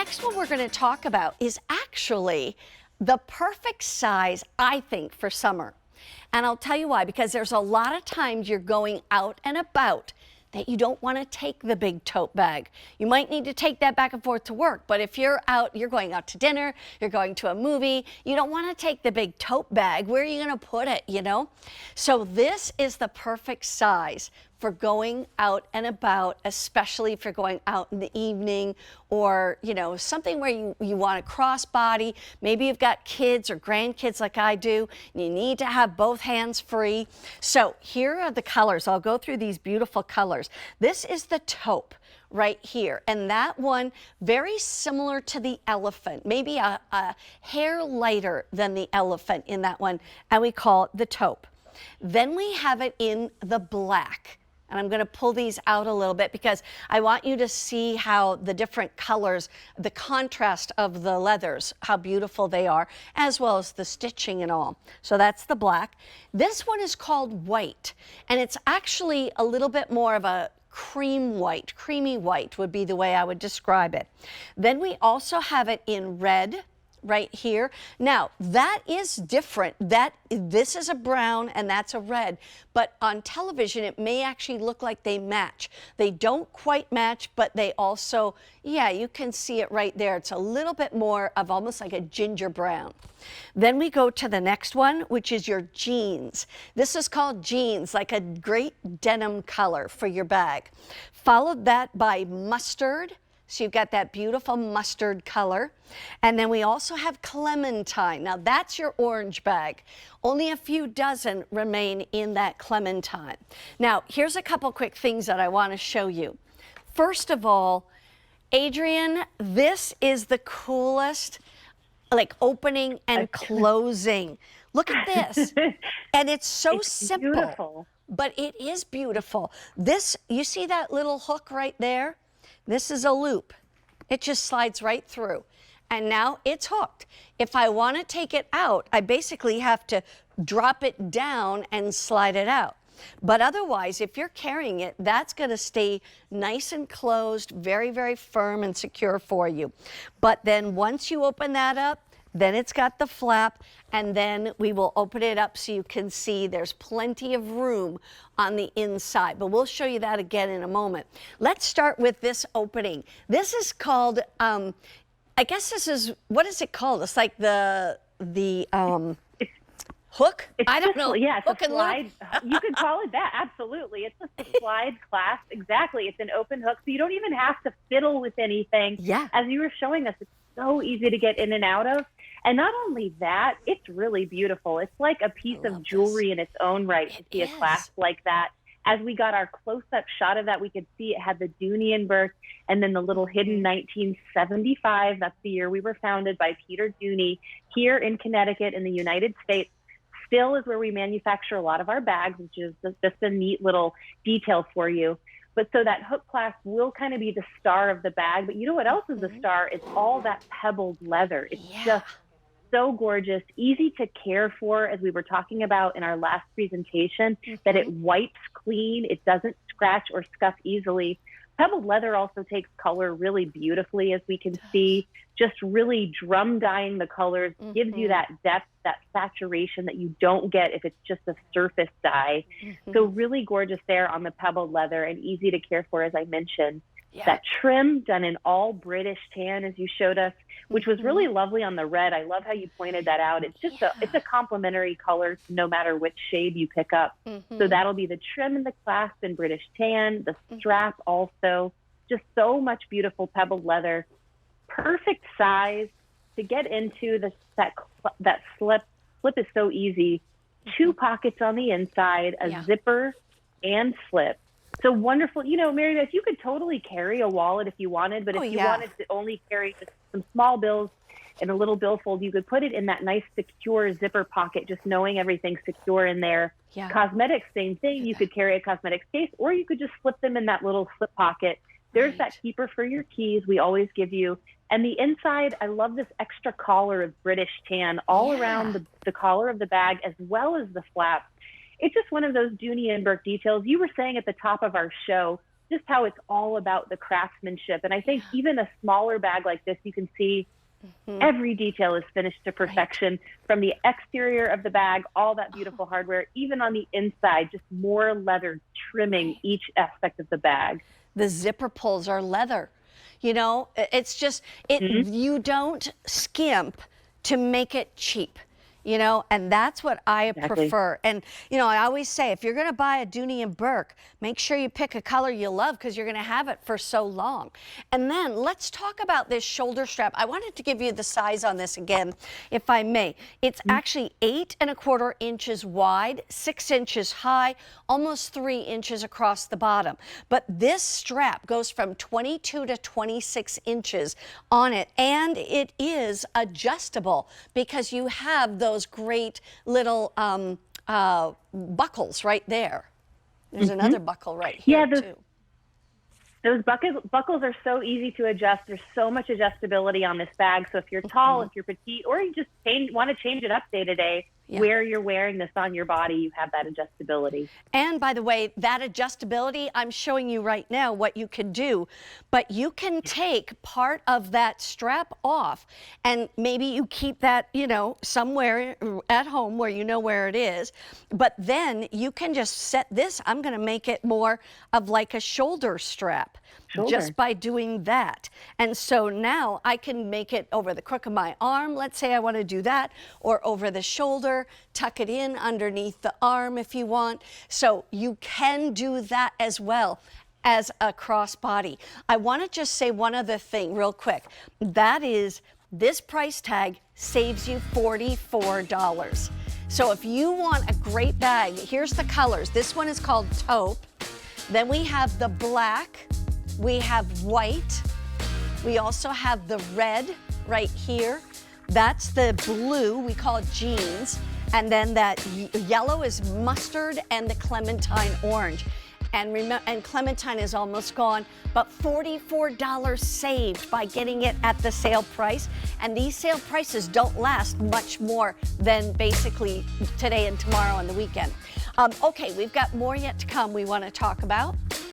next one we're going to talk about is actually the perfect size, I think, for summer. And I'll tell you why, because there's a lot of times you're going out and about that you don't want to take the big tote bag. You might need to take that back and forth to work, but if you're out, you're going out to dinner, you're going to a movie, you don't want to take the big tote bag. Where are you going to put it, you know? So this is the perfect size for going out and about, especially if you're going out in the evening or, you know, something where you want to crossbody. Maybe you've got kids or grandkids like I do, and you need to have both hands free. So here are the colors. I'll go through these beautiful colors. This is the taupe right here, and that one very similar to the elephant, maybe a hair lighter than the elephant in that one, and we call it the taupe. Then we have it in the black. And I'm going to pull these out a little bit because I want you to see how the different colors, the contrast of the leathers, how beautiful they are, as well as the stitching and all. So that's the black. This one is called white, and it's actually a little bit more of a cream white, creamy white would be the way I would describe it. Then we also have it in red, right here. Now that is different. This is a brown and that's a red, but on television it may actually look like they match. They don't quite match, but they also, yeah, you can see it right there. It's a little bit more of almost like a ginger brown. Then we go to the next one, which is your jeans. This is called jeans, like a great denim color for your bag. Followed that by mustard. So you've got that beautiful mustard color. And then we also have clementine. Now that's your orange bag. Only a few dozen remain in that clementine. Now here's a couple quick things that I want to show you. First of all, Adrienne, this is the coolest, like opening and closing. Look at this. And it's so simple, beautiful. But it is beautiful. This, you see that little hook right there? This is a loop. It just slides right through. And now it's hooked. If I want to take it out, I basically have to drop it down and slide it out. But otherwise, if you're carrying it, that's going to stay nice and closed, very, very firm and secure for you. But then once you open that up, then it's got the flap, and then we will open it up so you can see there's plenty of room on the inside. But we'll show you that again in a moment. Let's start with this opening. This is called, I guess this is, what is it called? It's like the hook? I don't know. Yeah, it's a slide. You could call it that, absolutely. It's a slide clasp, exactly. It's an open hook, so you don't even have to fiddle with anything. Yeah. As you were showing us, it's so easy to get in and out of. And not only that, it's really beautiful. It's like a piece of jewelry in its own right to see a clasp like that. As we got our close-up shot of that, we could see it had the Dooney Bourke and then the little hidden 1975. That's the year we were founded by Peter Dooney here in Connecticut in the United States. Still is where we manufacture a lot of our bags, which is just a neat little detail for you. But so that hook clasp will kind of be the star of the bag. But you know what else is the star? It's all that pebbled leather. It's just so gorgeous, easy to care for, as we were talking about in our last presentation, that it wipes clean, it doesn't scratch or scuff easily. Pebbled leather also takes color really beautifully, as we can see, just really drum dyeing the colors, gives you that depth, that saturation that you don't get if it's just a surface dye. So really gorgeous there on the pebbled leather and easy to care for, as I mentioned. That trim done in all British tan, as you showed us, which was really lovely on the red. I love how you pointed that out. It's just it's a complementary color no matter which shade you pick up. So that'll be the trim and the clasp in British tan, the strap also, just so much beautiful pebbled leather. Perfect size to get into that slip. Slip is so easy. 2 pockets on the inside, a zipper and slip. So wonderful. You know, Mary Beth, you could totally carry a wallet if you wanted, but if you wanted to only carry just some small bills and a little billfold, you could put it in that nice secure zipper pocket, just knowing everything's secure in there. Cosmetics, same thing. You could carry a cosmetics case, or you could just slip them in that little slip pocket. There's that keeper for your keys we always give you. And the inside, I love this extra collar of British tan all around the collar of the bag, as well as the flap. It's just one of those Dooney and Bourke details. You were saying at the top of our show, just how it's all about the craftsmanship. And I think even a smaller bag like this, you can see every detail is finished to perfection, from the exterior of the bag, all that beautiful hardware, even on the inside, just more leather trimming each aspect of the bag. The zipper pulls are leather. You know, it's just, you don't skimp to make it cheap. You know, and that's what I prefer. And, you know, I always say, if you're going to buy a Dooney & Bourke, make sure you pick a color you love, because you're going to have it for so long. And then let's talk about this shoulder strap. I wanted to give you the size on this again, if I may. It's actually 8 1/4 inches wide, 6 inches high, almost 3 inches across the bottom. But this strap goes from 22 to 26 inches on it, and it is adjustable because you have those great little buckles right there. There's another buckle right here too. Those buckles are so easy to adjust. There's so much adjustability on this bag. So if you're tall, if you're petite, or you just want to change it up day to day, where you're wearing this on your body, you have that adjustability. And by the way, that adjustability, I'm showing you right now what you can do, but you can take part of that strap off, and maybe you keep that, you know, somewhere at home where you know where it is, but then you can just set this, I'm going to make it more of like a shoulder strap. Just by doing that. And so now I can make it over the crook of my arm, let's say I want to do that, or over the shoulder, tuck it in underneath the arm if you want. So you can do that as well as a crossbody. I want to just say one other thing real quick. That is, this price tag saves you $44. So if you want a great bag, here's the colors. This one is called taupe. Then we have the black. We have white. We also have the red right here. That's the blue, we call it jeans. And then that yellow is mustard, and the clementine orange. And remember, and clementine is almost gone, but $44 saved by getting it at the sale price. And these sale prices don't last much more than basically today and tomorrow and the weekend. Okay, we've got more yet to come we want to talk about.